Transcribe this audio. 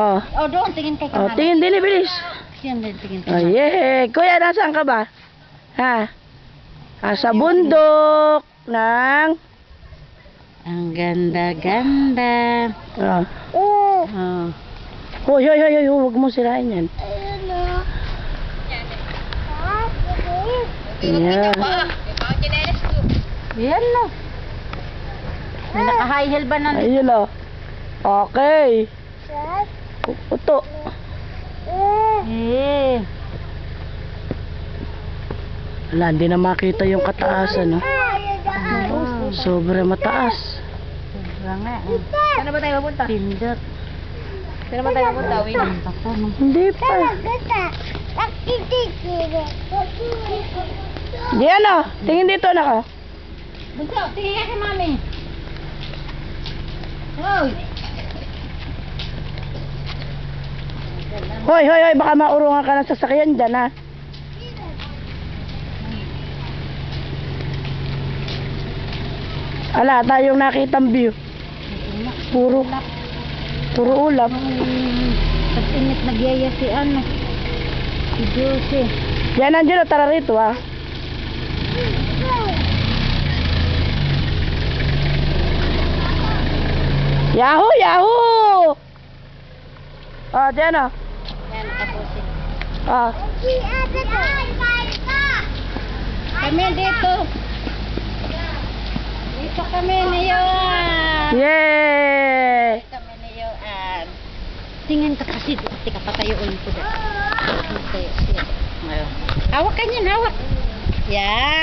Oh. Oh, doon, tingin kay Oh, kamala. tingin din, bilis. Yan din, tingin Oh, kay yeah. Kuya, nasaan ka ba? Ha? Sa bundok ng... Ang ganda-ganda. Oh. Oh. Hoy, hoy, hoy, hoy, huwag mo sirain yan. Yeah. Yan no. May naka-high heel ba na? Ayun o. Okay. Uto. Eh. Wala, hindi na makita yung kataasan, no? Sobra mataas. Sobra nga. Saan ba tayo mapunta? Pindot. Saan ba tayo mapunta? Hindi pa. Di ano? Tingin dito na ka. Bunso, tingin ka kay mami. Hoy. Hoy, hoy, hoy, baka maurungan ka ng sasakyan dyan, ha? Ala, tayong nakitang view. Puro ulap. Pag-init nagyaya si ano. Si Jose. Yan, nandiyan, tara rito, ha? Yahoo! Yahoo! Oh, dyan, oh. Yan, tapusin. Ah. Kami dito. Dito kami ni Yoan. Yay! Kami ni Yoan. Tingin ka kasi. Tika, patayuin ko dyan. Hawak ka niyan, hawak. Yan.